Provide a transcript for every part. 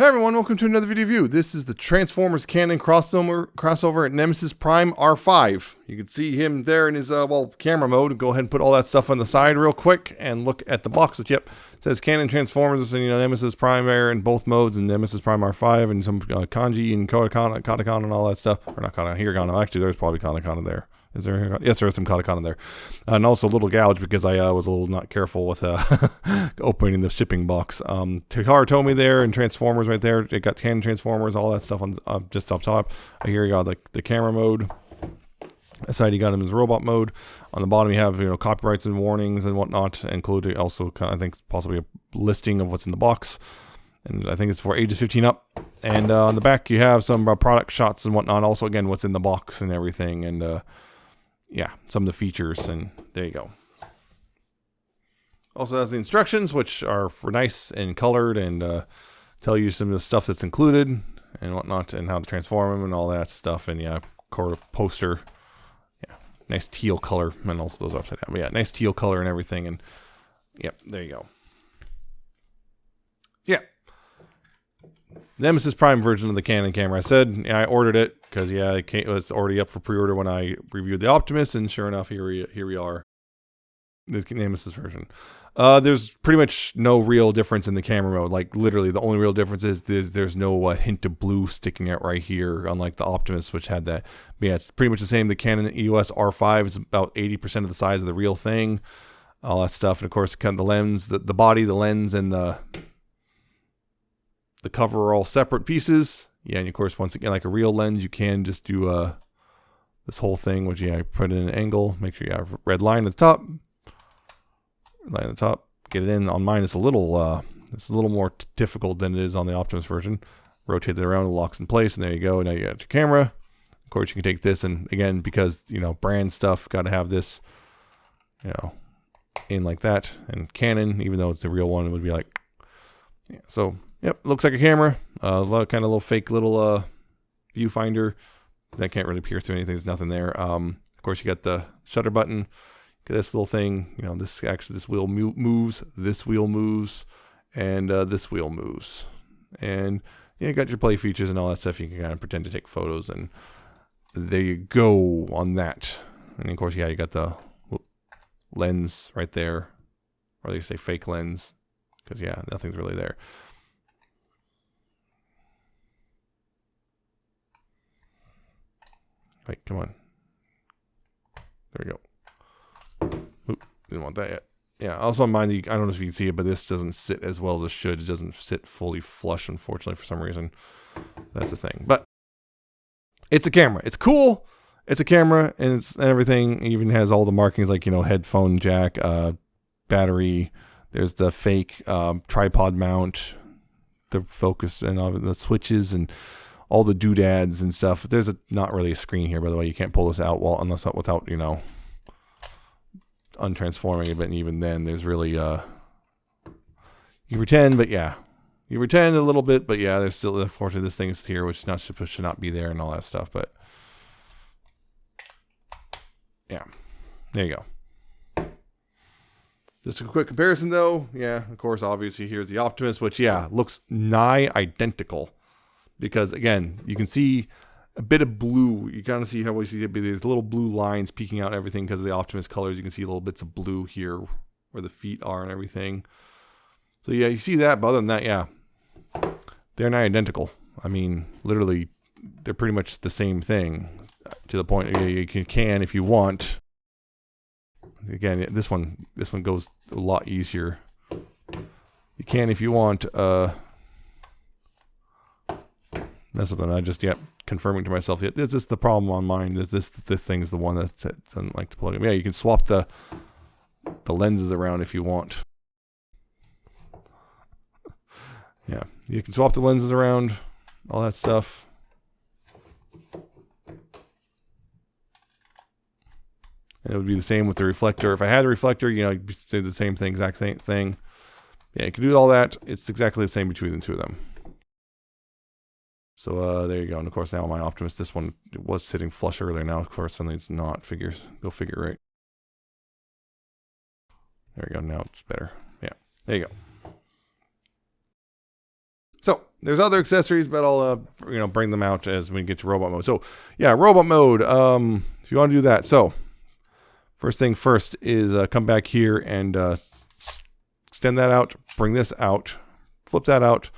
everyone, welcome to another video review. This is the Transformers Canon crossover at Nemesis Prime R5. You can see him there in his camera mode. Go ahead and put all that stuff on the side real quick and look at the box, which it says Canon Transformers and Nemesis Prime Air in both modes, and Nemesis Prime R5 and some kanji and katakana and all that stuff. Or not katakana, hiragana. Actually, there's probably katakana there. Is there? Yes, there is some katakana there. And also a little gouge because I was a little not careful with opening the shipping box. Takara Tomy there and Transformers right there. It got Canon Transformers, all that stuff on just up top. Here you got the camera mode. Aside, you got him as robot mode. On the bottom, you have copyrights and warnings and whatnot, including also I think possibly a listing of what's in the box. And I think it's for ages 15 up. And on the back, you have some product shots and whatnot. Also, again, what's in the box and everything. And yeah, some of the features, and there you go. Also has the instructions, which are nice and colored, and tell you some of the stuff that's included and whatnot, and how to transform them and all that stuff. And yeah, poster, yeah, nice teal color, and also those are upside down. But yeah, nice teal color and everything, and yep, there you go. Yeah. Nemesis Prime version of the Canon camera. I said, yeah, I ordered it because it was already up for pre-order when I reviewed the Optimus, and sure enough, here we are, the Nemesis version. There's pretty much no real difference in the camera mode. Like literally, the only real difference is there's no hint of blue sticking out right here, unlike the Optimus, which had that. But yeah, it's pretty much the same. The Canon EOS R5 is about 80% of the size of the real thing. All that stuff, and of course, kind of the lens, the body, the lens, and the cover are all separate pieces. Yeah, and of course, once again, like a real lens, you can just do this whole thing, which I put in an angle. Make sure you have a red line at the top. Line at the top. Get it in. On mine, it's a little more difficult than it is on the Optimus version. Rotate it around, it locks in place, and there you go. Now you got your camera. Of course, you can take this, and again, because brand stuff, got to have this, in like that. And Canon, even though it's the real one, it would be like, yeah. So. Yep, looks like a camera. A lot of kind of little fake little viewfinder that can't really peer through anything. There's nothing there. Of course, you got the shutter button. Got this little thing. This wheel moves. This wheel moves, and this wheel moves. And you got your play features and all that stuff. You can kind of pretend to take photos, and there you go on that. And of course, yeah, you got the lens right there, or they say fake lens, because yeah, nothing's really there. Wait, come on. There we go. Oop, didn't want that yet. Yeah, also mind, I don't know if you can see it, but this doesn't sit as well as it should. It doesn't sit fully flush, unfortunately, for some reason. That's the thing. But it's a camera. It's cool. It's a camera, and everything. It even has all the markings like, headphone jack, battery. There's the fake tripod mount, the focus, and all the switches, and all the doodads and stuff. There's not really a screen here, by the way. You can't pull this out without untransforming it. But even then, there's really you pretend, but yeah, you pretend a little bit, but yeah, there's still, unfortunately, this thing is here, which should not be there, and all that stuff. But yeah, there you go. Just a quick comparison, though. Yeah, of course, obviously, here's the Optimus, which looks nigh identical. Because again, you can see a bit of blue. You kind of see how we see these little blue lines peeking out and everything because of the Optimus colors. You can see little bits of blue here where the feet are and everything. So yeah, you see that. But other than that, yeah, they're not identical. I mean, literally, they're pretty much the same thing to the point you can if you want. Again, this one goes a lot easier. You can if you want. Mess with them. I just confirming to myself. This is the problem on mine. Is this thing is the one that doesn't like to plug in. Yeah, you can swap the lenses around if you want. Yeah, you can swap the lenses around, all that stuff. And it would be the same with the reflector. If I had a reflector, you'd say the same thing, exact same thing. Yeah, you can do all that. It's exactly the same between the two of them. So there you go. And of course, now my Optimus, this one was sitting flush earlier. Now, of course, suddenly it's not. Go figure, right? There you go. Now it's better. Yeah, there you go. So there's other accessories, but I'll bring them out as we get to robot mode. So yeah, robot mode. If you want to do that, so first thing first is come back here and extend that out, bring this out, flip that out,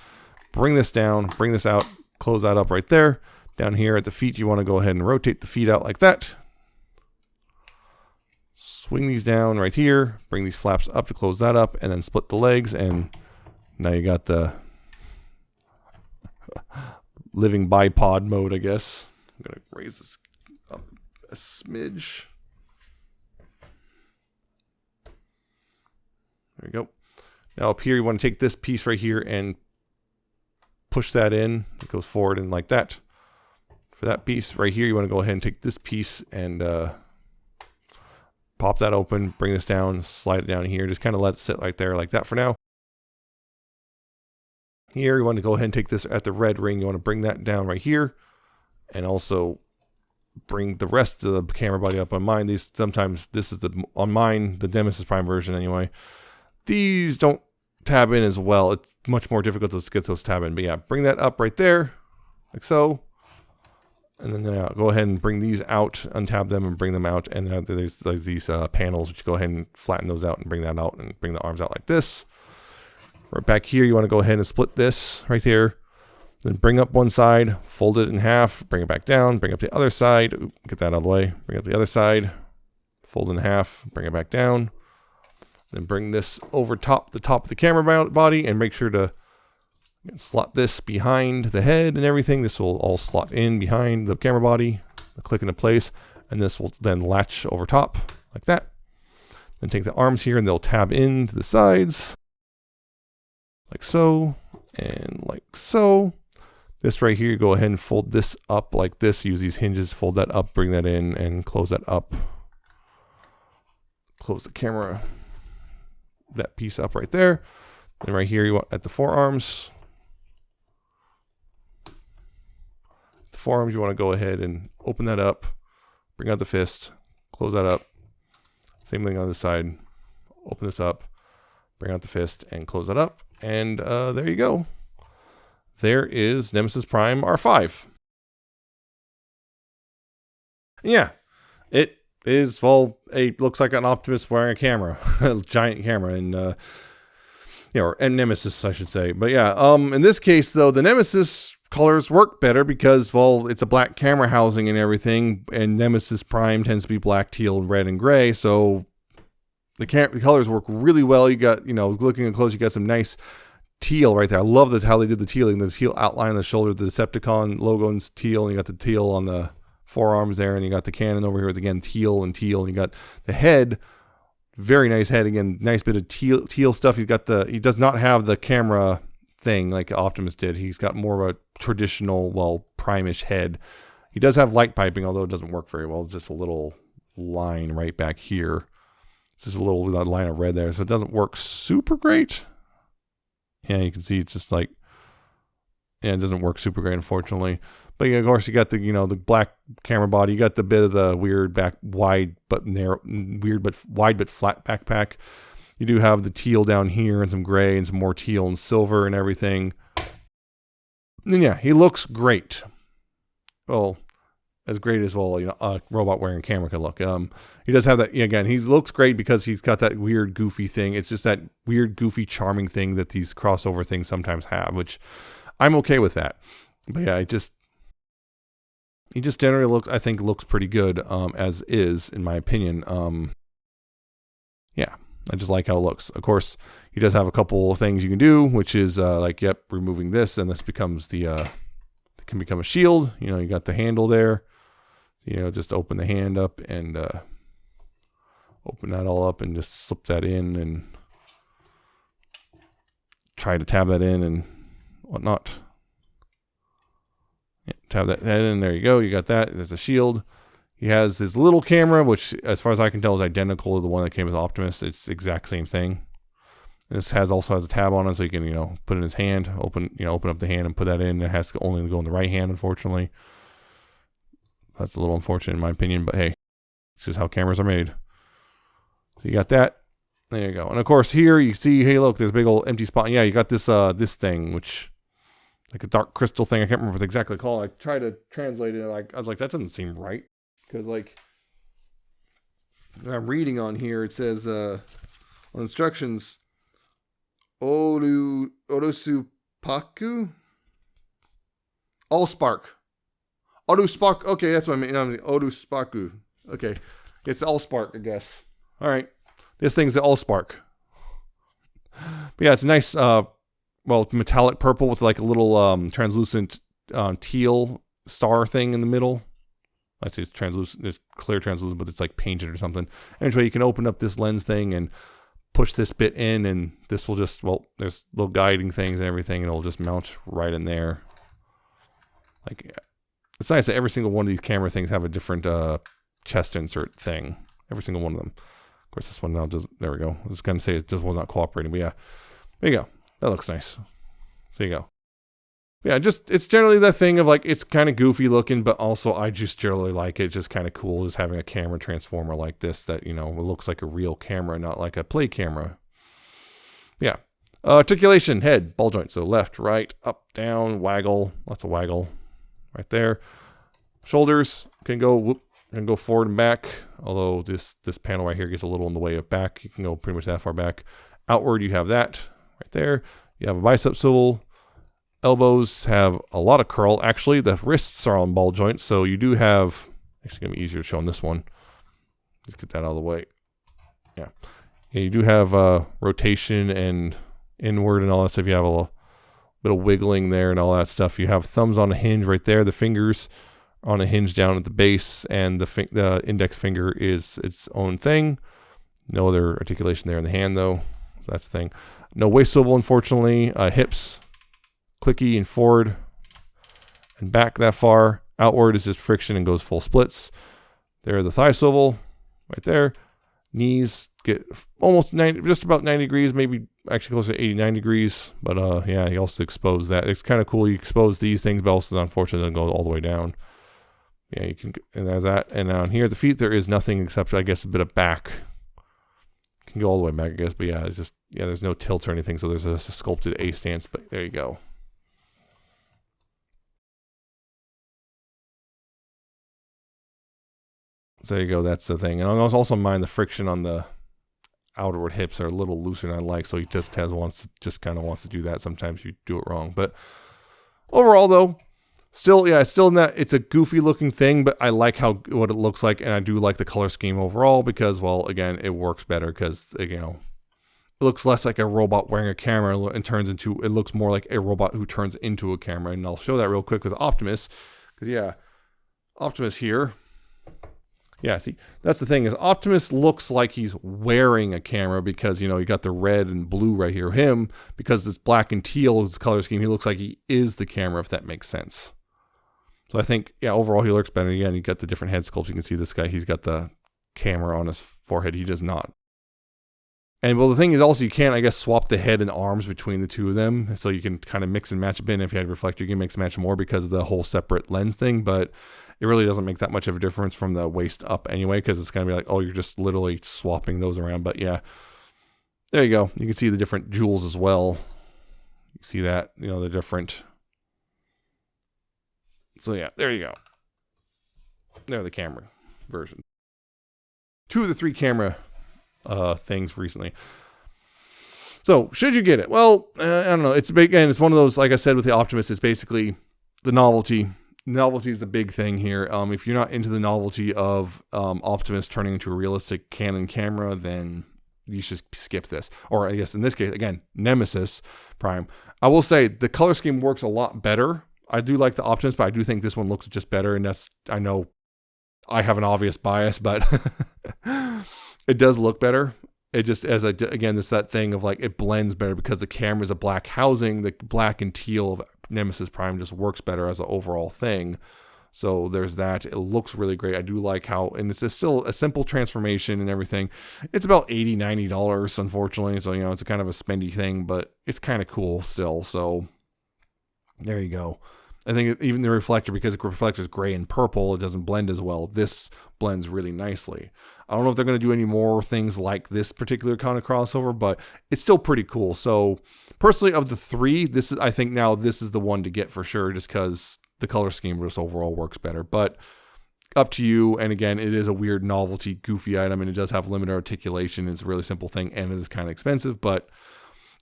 bring this down, bring this out, close that up right there. Down here at the feet, you want to go ahead and rotate the feet out like that. Swing these down right here, bring these flaps up to close that up, and then split the legs, and now you got the living bipod mode, I guess. I'm going to raise this up a smidge. There we go. Now up here, you want to take this piece right here and push that in. It goes forward and like that. For that piece right here, you want to go ahead and take this piece and pop that open, bring this down, slide it down here. Just kind of let it sit right there like that for now. Here, you want to go ahead and take this at the red ring. You want to bring that down right here and also bring the rest of the camera body up on mine. These sometimes, this is on mine, the Nemesis Prime version anyway. These don't tab in as well. It's much more difficult to get those tab in. But yeah, bring that up right there like so. And then go ahead and bring these out, untab them and bring them out. And there's these panels, which go ahead and flatten those out and bring that out and bring the arms out like this. Right back here, you want to go ahead and split this right here. Then bring up one side, fold it in half, bring it back down, bring up the other side. Ooh, get that out of the way. Bring up the other side, fold in half, bring it back down. Then bring this over the top of the camera body and make sure to slot this behind the head and everything. This will all slot in behind the camera body, click into place, and this will then latch over top like that. Then take the arms here and they'll tab in to the sides like so and like so. This right here, go ahead and fold this up like this. Use these hinges, fold that up, bring that in and close that up. Close the camera, that piece up right there. Then right here, you want at the forearms. The forearms, you want to go ahead and open that up, bring out the fist, close that up. Same thing on this side. Open this up, bring out the fist, and close that up. And there you go. There is Nemesis Prime R5. Yeah, it is, well, it looks like an Optimus wearing a camera, a giant camera, and and Nemesis, I should say. But yeah, in this case though, the Nemesis colors work better because, well, it's a black camera housing and everything, and Nemesis Prime tends to be black, teal, red, and gray, so the colors work really well. You got, looking close, you got some nice teal right there. I love how they did the tealing, the teal outline on the shoulder, the Decepticon logo in teal, and you got the teal on the forearms there, and you got the cannon over here with, again, teal, and you got the head, very nice head, again, nice bit of teal stuff. He does not have the camera thing like Optimus did. He's got more of a traditional, well, Prime-ish head. He does have light piping, although it doesn't work very well. It's just a little line right back here. It's just a little line of red there, so it doesn't work super great. Yeah, you can see it's just like, yeah, it doesn't work super great, unfortunately. But yeah, of course, you got the, the black camera body. You got the bit of the weird wide but flat backpack. You do have the teal down here and some gray and some more teal and silver and everything. And yeah, he looks great. Well, as great as, well, a robot wearing a camera can look. He does have that, again, he looks great because he's got that weird goofy thing. It's just that weird goofy charming thing that these crossover things sometimes have, which I'm okay with that. But yeah, he just generally I think looks pretty good as is, in my opinion. Yeah, I just like how it looks. Of course, he does have a couple of things you can do, which is removing this, and this becomes it can become a shield. You got the handle there. Just open the hand up and open that all up and just slip that in and try to tab that in and whatnot. Yeah, tab that in. There you go. You got that. There's a shield. He has this little camera, which, as far as I can tell, is identical to the one that came with Optimus. It's the exact same thing. This also has a tab on it, so you can put it in his hand, open up the hand and put that in. It has to only go in the right hand, unfortunately. That's a little unfortunate in my opinion, but hey, this is how cameras are made. So you got that. There you go. And of course here you see, hey, look, there's a big old empty spot. Yeah, you got this this thing, which like a dark crystal thing. I can't remember what it's exactly called. I tried to translate it. Like I was like, that doesn't seem right, because like I'm reading on here, it says on instructions, Orosupaku, Allspark. Spark. Okay, that's what I mean. Sparku. Okay, it's Allspark, I guess. All right, this thing's the Allspark. But yeah, it's a nice, metallic purple with like a little translucent teal star thing in the middle. Actually, it's translucent. It's clear translucent, but it's like painted or something. Anyway, you can open up this lens thing and push this bit in, and this will just, there's little guiding things and everything, and it'll just mount right in there. Like, it's nice that every single one of these camera things have a different chest insert thing. Every single one of them. Of course, this one now does. There we go. I was going to say it just was not cooperating, but yeah, there you go. That looks nice. There you go. Yeah, just it's generally that thing of like it's kind of goofy looking, but also I just generally like it. Just kind of cool, just having a camera transformer like this that it looks like a real camera, not like a play camera. Yeah. Articulation, head, ball joint. So left, right, up, down, waggle. Lots of waggle. Right there. Shoulders can go forward and back. Although this panel right here gets a little in the way of back. You can go pretty much that far back. Outward, you have that right there. You have a bicep swivel. Elbows have a lot of curl. Actually, the wrists are on ball joints, so you do have. Actually, gonna be easier to show on this one. Let's get that out of the way. Yeah, you do have rotation and inward and all that stuff. You have a little bit of wiggling there and all that stuff. You have thumbs on a hinge right there. The fingers on a hinge down at the base, and the index finger is its own thing. No other articulation there in the hand though. So that's the thing. No waist swivel, unfortunately. Hips, clicky and forward and back that far. Outward is just friction and goes full splits. There, the thigh swivel right there. Knees get almost 90, just about 90 degrees, maybe actually closer to 89 degrees. But yeah, you also expose that. It's kind of cool. You expose these things, but also unfortunately doesn't go all the way down. Yeah, you can, and there's that. And down here at the feet, there is nothing except, I guess, a bit of back. Can go all the way back, I guess. But yeah, it's just, yeah, there's no tilt or anything. So there's a sculpted A stance, but there you go. So there you go. That's the thing. And I also mind the friction on the outward hips are a little looser than I like. So he just kind of wants to do that. Sometimes you do it wrong, but overall though, still in that it's a goofy looking thing, but I like what it looks like, and I do like the color scheme overall because, well, again, it works better because it looks less like a robot wearing a camera and it looks more like a robot who turns into a camera. And I'll show that real quick with Optimus, because yeah, Optimus here. Yeah, see, that's the thing is Optimus looks like he's wearing a camera because, you got the red and blue right here. Him, because it's black and teal, his color scheme, he looks like he is the camera, if that makes sense. So I think, yeah, overall he looks better. Again, you got the different head sculpts. You can see this guy, he's got the camera on his forehead. He does not. And well, the thing is also you can't, I guess, swap the head and arms between the two of them. So you can kind of mix and match a bit. And if you had a reflector, you can mix and match more because of the whole separate lens thing. But it really doesn't make that much of a difference from the waist up anyway, because it's going to be like, oh, you're just literally swapping those around. But yeah, there you go. You can see the different jewels as well. You see that, the different. So yeah, there you go. There, the camera version. 2 of the 3 camera things recently. So should you get it? Well, I don't know. It's big, and it's one of those, like I said with the Optimus, it's basically the novelty. Novelty is the big thing here. If you're not into the novelty of Optimus turning into a realistic Canon camera, then you should skip this. Or I guess in this case, again, Nemesis Prime. I will say the color scheme works a lot better. I do like the Optimus, but I do think this one looks just better. And I know I have an obvious bias, but it does look better. It just, again, it's that thing of like, it blends better because the camera is a black housing. The black and teal of Nemesis Prime just works better as an overall thing. So there's that. It looks really great. I do like how, and it's still a simple transformation and everything. It's about $80, $90, unfortunately. So, it's a kind of a spendy thing, but it's kind of cool still. So there you go. I think even the reflector, because the reflector is gray and purple, it doesn't blend as well. This blends really nicely. I don't know if they're going to do any more things like this particular kind of crossover, but it's still pretty cool. So personally, of the three, I think now this is the one to get for sure, just because the color scheme just overall works better. But up to you. And again, it is a weird novelty, goofy item, and it does have limited articulation. It's a really simple thing, and it is kind of expensive. But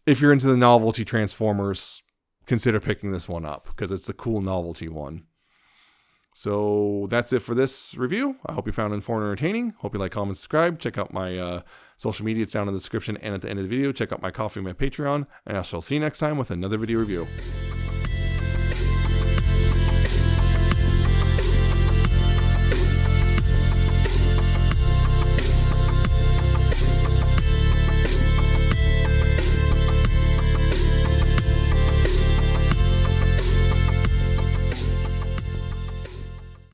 if you're into the novelty Transformers, consider picking this one up because it's the cool novelty one. So that's it for this review. I hope you found it informative and entertaining. Hope you like, comment, subscribe. Check out my social media. It's down in the description and at the end of the video. Check out my Coffee and my Patreon. And I shall see you next time with another video review.